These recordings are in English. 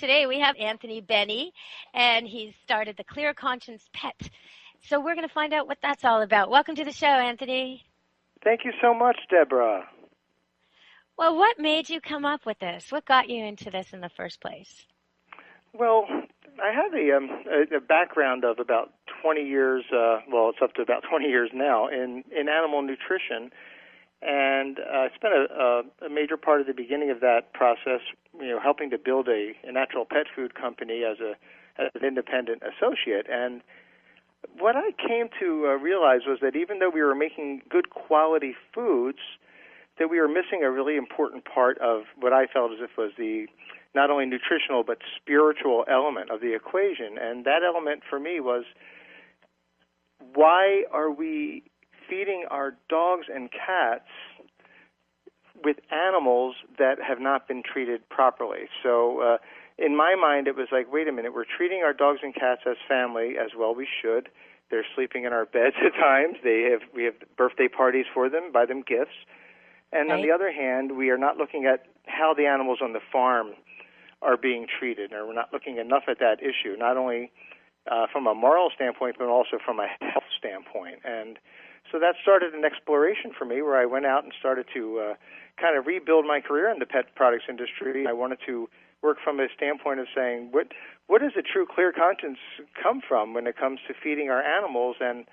today we have Anthony Bennie, and he's started the Clear Conscience Pet. So we're going to find out what that's all about. Welcome to the show, Anthony. Thank you so much, Deborah. Well, what made you come up with this? What got you into this in the first place? Well, I have a background of about 20 years, it's up to about 20 years now, in animal nutrition. And I spent a major part of the beginning of that process, helping to build a natural pet food company as an independent associate. And what I came to realize was that even though we were making good quality foods, that we were missing a really important part of what I felt as if was the not only nutritional but spiritual element of the equation. And that element for me was, why are we feeding our dogs and cats with animals that have not been treated properly? So in my mind, it was like, wait a minute, we're treating our dogs and cats as family, as well we should. They're sleeping in our beds at times. We have birthday parties for them, buy them gifts. And on the other hand, we are not looking at how the animals on the farm are being treated, or we're not looking enough at that issue, not only from a moral standpoint, but also from a health standpoint. And so that started an exploration for me where I went out and started to kind of rebuild my career in the pet products industry. I wanted to work from a standpoint of saying, what does a true clear conscience come from when it comes to feeding our animals? And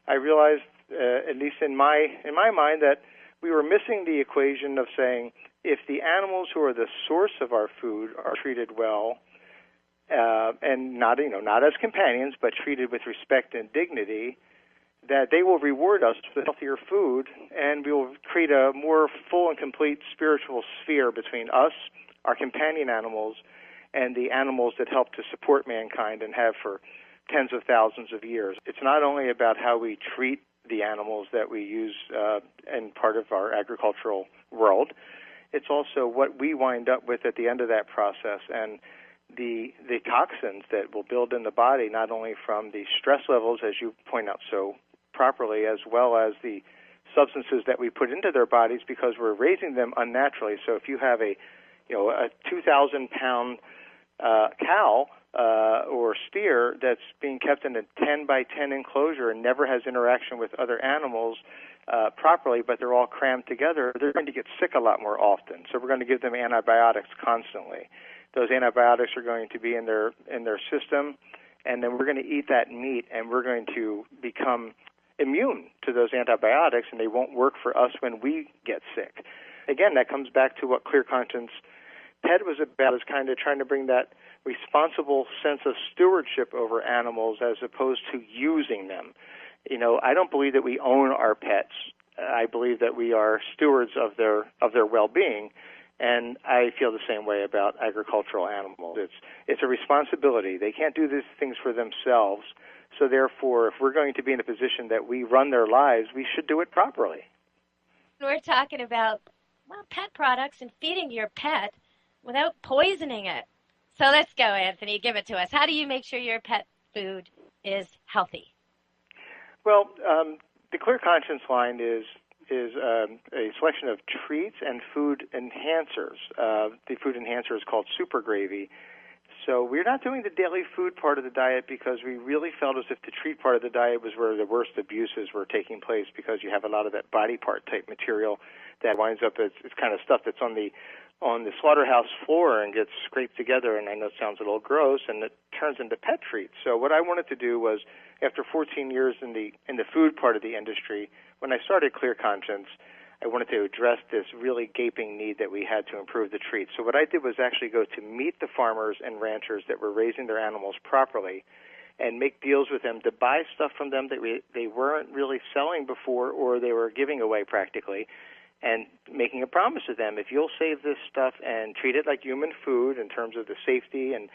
I realized, at least in my mind, that we were missing the equation of saying, if the animals who are the source of our food are treated well, and not as companions, but treated with respect and dignity, that they will reward us with healthier food, and we will create a more full and complete spiritual sphere between us, our companion animals, and the animals that help to support mankind and have for tens of thousands of years. It's not only about how we treat the animals that we use in part of our agricultural world, it's also what we wind up with at the end of that process, and the toxins that will build in the body, not only from the stress levels, as you point out so properly, as well as the substances that we put into their bodies, because we're raising them unnaturally. So if you have a 2,000-pound cow or steer that's being kept in a 10 by 10 enclosure and never has interaction with other animals properly, but they're all crammed together, they're going to get sick a lot more often. So we're going to give them antibiotics constantly. Those antibiotics are going to be in their system, and then we're going to eat that meat, and we're going to become immune to those antibiotics, and they won't work for us when we get sick. Again, that comes back to what Clear Conscience Pet was about, is kind of trying to bring that responsible sense of stewardship over animals as opposed to using them. I don't believe that we own our pets. I believe that we are stewards of their well-being, and I feel the same way about agricultural animals. It's a responsibility. They can't do these things for themselves, so therefore, if we're going to be in a position that we run their lives, we should do it properly. We're talking about, pet products and feeding your pet without poisoning it. So let's go, Anthony. Give it to us. How do you make sure your pet food is healthy? Well, the Clear Conscience line is a selection of treats and food enhancers. The food enhancer is called Super Gravy. So we're not doing the daily food part of the diet because we really felt as if the treat part of the diet was where the worst abuses were taking place, because you have a lot of that body part type material that winds up as it's kind of stuff that's on the slaughterhouse floor and gets scraped together, and I know it sounds a little gross, and it turns into pet treats. So what I wanted to do was, after 14 years in the food part of the industry, when I started Clear Conscience, I wanted to address this really gaping need that we had to improve the treats. So what I did was actually go to meet the farmers and ranchers that were raising their animals properly and make deals with them to buy stuff from them that they weren't really selling before, or they were giving away practically, and making a promise to them, if you'll save this stuff and treat it like human food in terms of the safety and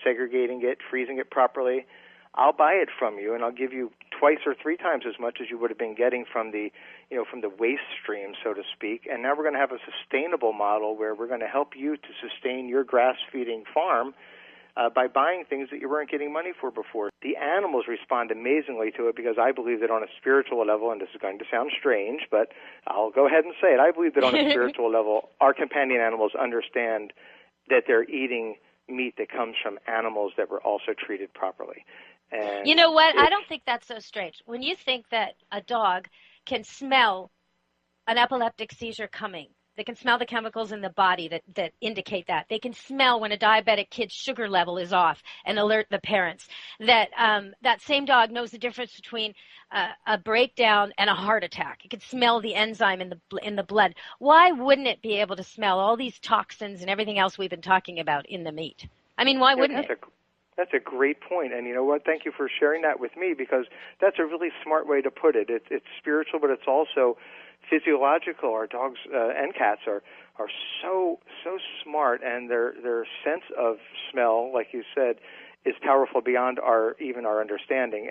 segregating it, freezing it properly, I'll buy it from you, and I'll give you twice or three times as much as you would have been getting from the waste stream, so to speak. And now we're going to have a sustainable model where we're going to help you to sustain your grass-feeding farm by buying things that you weren't getting money for before. The animals respond amazingly to it, because I believe that on a spiritual level, and this is going to sound strange, but I'll go ahead and say it, I believe that on a spiritual level, our companion animals understand that they're eating meat that comes from animals that were also treated properly. And You know what? I don't think that's so strange. When you think that a dog can smell an epileptic seizure coming, they can smell the chemicals in the body that indicate that. They can smell when a diabetic kid's sugar level is off and alert the parents. That same dog knows the difference between a breakdown and a heart attack. It can smell the enzyme in the blood. Why wouldn't it be able to smell all these toxins and everything else we've been talking about in the meat? I mean, why wouldn't it? That's a great point. And you know what? Thank you for sharing that with me, because that's a really smart way to put it. It's spiritual, but it's also physiological. Our dogs and cats are so smart, and their sense of smell, like you said, is powerful beyond our understanding.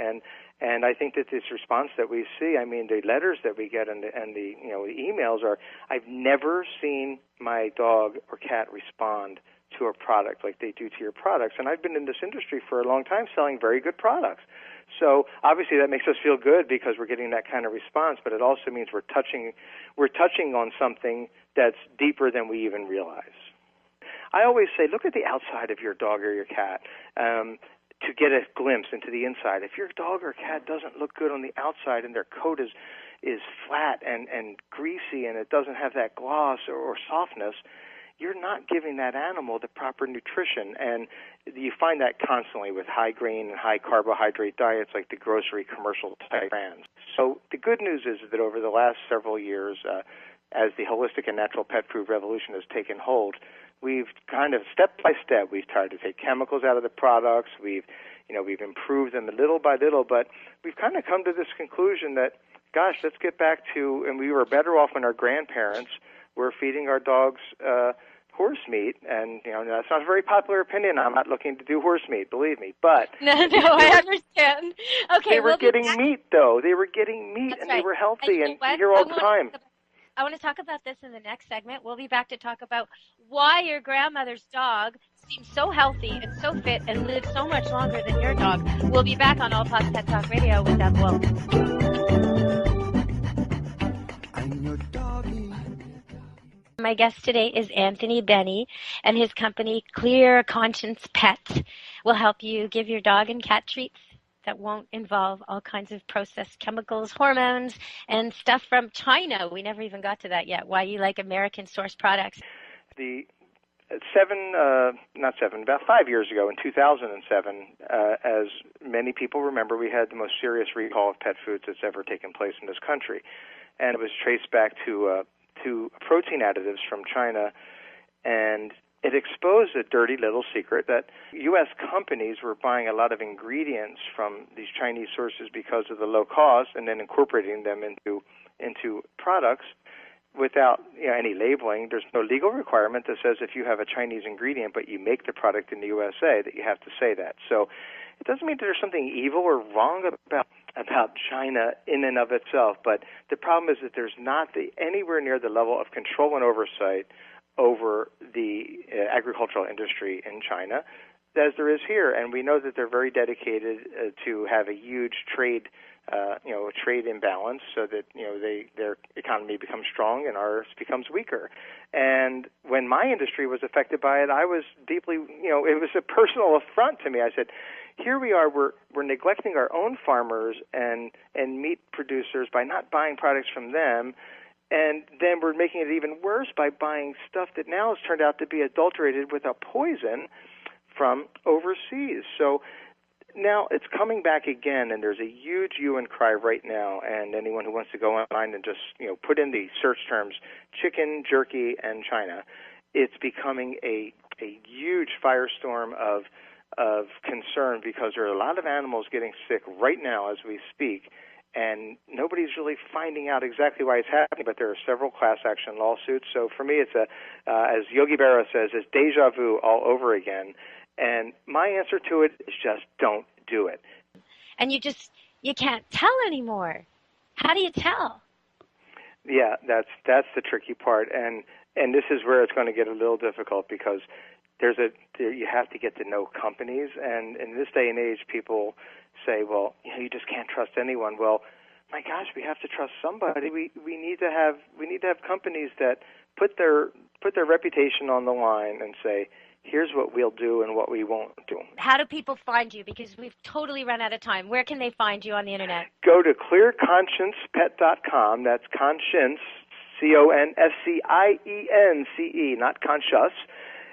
And I think that this response that we see, I mean, the letters that we get and the the emails are, I've never seen my dog or cat respond to a product like they do to your products. And I've been in this industry for a long time selling very good products. So obviously that makes us feel good because we're getting that kind of response, but it also means we're touching on something that's deeper than we even realize. I always say, look at the outside of your dog or your cat to get a glimpse into the inside. If your dog or cat doesn't look good on the outside and their coat is flat and greasy and it doesn't have that gloss or softness, you're not giving that animal the proper nutrition. And you find that constantly with high grain and high carbohydrate diets like the grocery commercial type brands. So the good news is that over the last several years, as the holistic and natural pet food revolution has taken hold, we've kind of step by step, we've tried to take chemicals out of the products. We've improved them little by little, but we've kind of come to this conclusion that, gosh, let's get back to, and we were better off when our grandparents were feeding our dogs horse meat, and that's not a very popular opinion. I'm not looking to do horse meat, believe me, but no, I understand. Okay, they were getting meat, though. They were getting meat, That's and right. they were healthy, and what? you hear all the time. I want to talk about this in the next segment. We'll be back to talk about why your grandmother's dog seems so healthy and so fit and lives so much longer than your dog. We'll be back on All Paws Pet Talk Radio with Deb Wolf. My guest today is Anthony Bennie, and his company, Clear Conscience Pet, will help you give your dog and cat treats that won't involve all kinds of processed chemicals, hormones, and stuff from China. We never even got to that yet. Why you like American-sourced products. About 5 years ago, in 2007, as many people remember, we had the most serious recall of pet foods that's ever taken place in this country. And it was traced back to protein additives from China, and it exposed a dirty little secret that U.S. companies were buying a lot of ingredients from these Chinese sources because of the low cost, and then incorporating them into products without any labeling. There's no legal requirement that says if you have a Chinese ingredient but you make the product in the USA that you have to say that. So it doesn't mean that there's something evil or wrong about China in and of itself, but the problem is that there's not anywhere near the level of control and oversight over the agricultural industry in China as there is here, and we know that they're very dedicated to have a huge trade imbalance, so that their economy becomes strong and ours becomes weaker. And when my industry was affected by it, I was deeply, it was a personal affront to me. I said, here we are, we're neglecting our own farmers and meat producers by not buying products from them, and then we're making it even worse by buying stuff that now has turned out to be adulterated with a poison from overseas. So now it's coming back again, and there's a huge hue and cry right now, and anyone who wants to go online and just put in the search terms chicken, jerky, and China, it's becoming a huge firestorm of concern, because there are a lot of animals getting sick right now as we speak, and nobody's really finding out exactly why it's happening, but there are several class action lawsuits. So for me, it's as Yogi Berra says, it's deja vu all over again. And my answer to it is just don't do it. And you can't tell anymore. How do you tell? Yeah, that's the tricky part, and this is where it's going to get a little difficult, because you have to get to know companies, and in this day and age, people say, well, you just can't trust anyone. Well, my gosh, we have to trust somebody. We need to have companies that put their reputation on the line and say, here's what we'll do and what we won't do. How do people find you? Because we've totally run out of time. Where can they find you on the internet? Go to clearconsciencepet.com. That's conscience, CONSCIENCE, not conscious.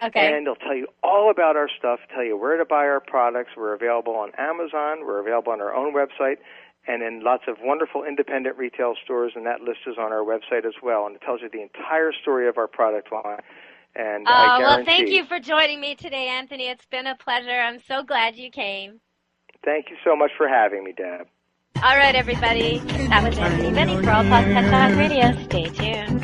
Okay. And it'll tell you all about our stuff, tell you where to buy our products. We're available on Amazon. We're available on our own website and in lots of wonderful independent retail stores, and that list is on our website as well. And it tells you the entire story of our product line. And I guarantee... Well, thank you for joining me today, Anthony. It's been a pleasure. I'm so glad you came. Thank you so much for having me, Deb. All right, everybody. That was Anthony Bennie for All Talk Pet Talk Radio. Stay tuned.